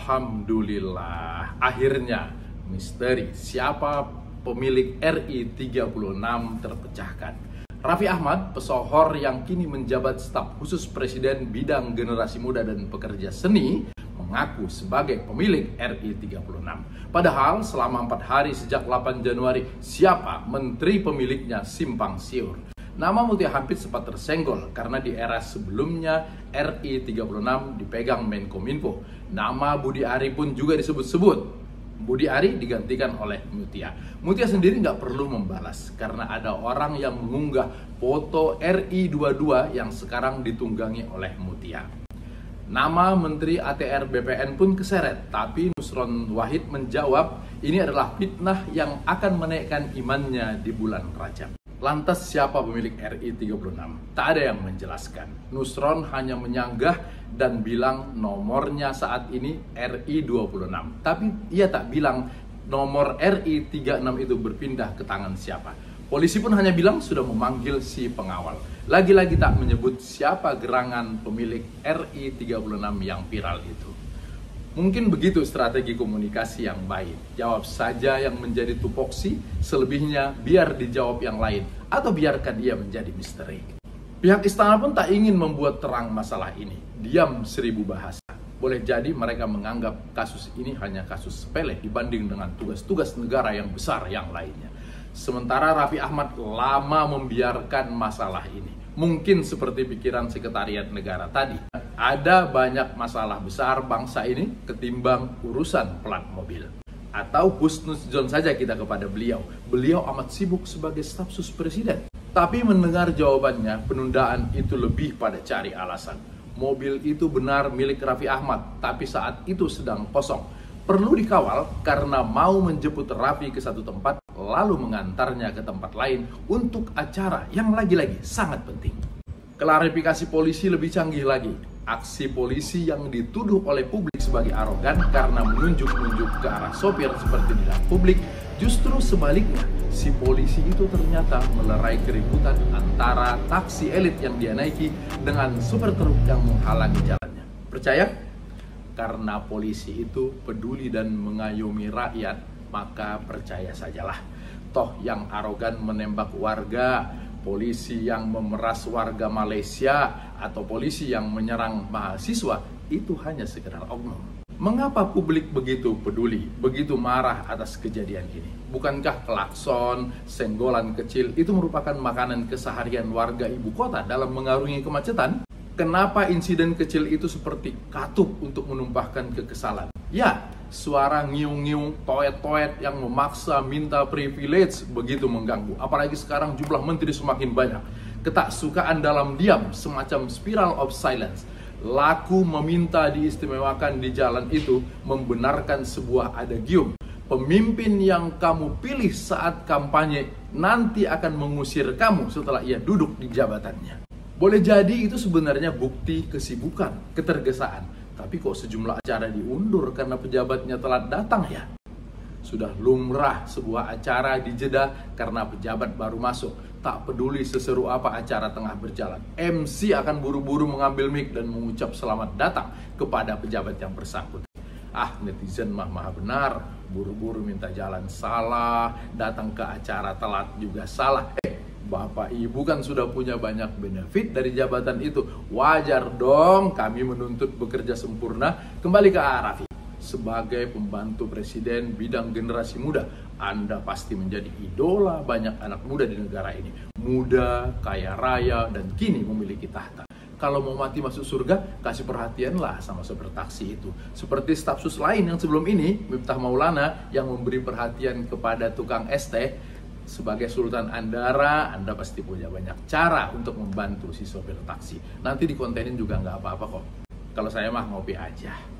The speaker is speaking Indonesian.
Alhamdulillah, akhirnya misteri siapa pemilik RI-36 terpecahkan. Raffi Ahmad, pesohor yang kini menjabat staf khusus Presiden bidang generasi muda dan pekerja seni, mengaku sebagai pemilik RI-36. Padahal selama 4 hari sejak 8 Januari, siapa menteri pemiliknya simpang siur. Nama Mutia Hapit sempat tersenggol karena di era sebelumnya RI-36 dipegang Menkominfo. Nama Budi Ari pun juga disebut-sebut. Budi Ari digantikan oleh Mutia. Mutia sendiri nggak perlu membalas karena ada orang yang mengunggah foto RI-22 yang sekarang ditunggangi oleh Mutia. Nama Menteri ATR BPN pun keseret, tapi Nusron Wahid menjawab ini adalah fitnah yang akan menaikkan imannya di bulan Rajab. Lantas siapa pemilik RI-36? Tak ada yang menjelaskan. Nusron hanya menyanggah dan bilang nomornya saat ini RI-26. Tapi ia tak bilang nomor RI-36 itu berpindah ke tangan siapa. Polisi pun hanya bilang sudah memanggil si pengawal. Lagi-lagi tak menyebut siapa gerangan pemilik RI-36 yang viral itu. Mungkin begitu strategi komunikasi yang baik. Jawab saja yang menjadi tupoksi, selebihnya biar dijawab yang lain. Atau biarkan ia menjadi misteri. Pihak istana pun tak ingin membuat terang masalah ini. Diam 1000 bahasa. Boleh jadi mereka menganggap kasus ini hanya kasus sepele dibanding dengan tugas-tugas negara yang besar yang lainnya. Sementara Raffi Ahmad lama membiarkan masalah ini. Mungkin seperti pikiran sekretariat negara tadi. Ada banyak masalah besar bangsa ini ketimbang urusan plat mobil. Atau husnuzon saja kita kepada beliau. Beliau amat sibuk sebagai staf sus presiden. Tapi mendengar jawabannya, penundaan itu lebih pada cari alasan. Mobil itu benar milik Raffi Ahmad, tapi saat itu sedang kosong. Perlu dikawal karena mau menjemput Raffi ke satu tempat, lalu mengantarnya ke tempat lain untuk acara yang lagi-lagi sangat penting. Klarifikasi polisi lebih canggih lagi. Aksi polisi yang dituduh oleh publik sebagai arogan karena menunjuk-nunjuk ke arah sopir seperti di dalam publik, justru sebaliknya, si polisi itu ternyata melerai keributan antara taksi elit yang dia naiki dengan supir truk yang menghalangi jalannya. Percaya? Karena polisi itu peduli dan mengayomi rakyat, maka percaya sajalah. Toh yang arogan menembak warga, polisi yang memeras warga Malaysia, atau polisi yang menyerang mahasiswa, itu hanya sekedar oknum. Mengapa publik begitu peduli, begitu marah atas kejadian ini? Bukankah klakson, senggolan kecil itu merupakan makanan keseharian warga ibu kota dalam mengarungi kemacetan? Kenapa insiden kecil itu seperti katup untuk menumpahkan kekesalan? Ya, suara ngiung-ngiung, toet-toet yang memaksa minta privilege begitu mengganggu. Apalagi sekarang jumlah menteri semakin banyak. Ketaksukaan dalam diam, semacam spiral of silence. Laku meminta diistimewakan di jalan itu membenarkan sebuah adagium. Pemimpin yang kamu pilih saat kampanye nanti akan mengusir kamu setelah ia duduk di jabatannya. Boleh jadi itu sebenarnya bukti kesibukan, ketergesaan. Tapi kok sejumlah acara diundur karena pejabatnya telat datang ya? Sudah lumrah sebuah acara dijeda karena pejabat baru masuk. Tak peduli seseru apa acara tengah berjalan. MC akan buru-buru mengambil mic dan mengucap selamat datang kepada pejabat yang bersangkutan. Netizen mah maha benar. Buru-buru minta jalan salah, datang ke acara telat juga salah. Bapak Ibu kan sudah punya banyak benefit dari jabatan itu. Wajar dong kami menuntut bekerja sempurna. Kembali ke Raffi. Sebagai pembantu presiden bidang generasi muda, Anda pasti menjadi idola banyak anak muda di negara ini. Muda, kaya raya, dan kini memiliki tahta. Kalau mau mati masuk surga, kasih perhatianlah sama sopir taksi itu. Seperti staf sus lain yang sebelum ini, Miftah Maulana, yang memberi perhatian kepada tukang es teh. Sebagai Sultan Andara, Anda pasti punya banyak cara untuk membantu si sopir taksi. Nanti dikontenin juga nggak apa-apa kok. Kalau saya mah ngopi aja.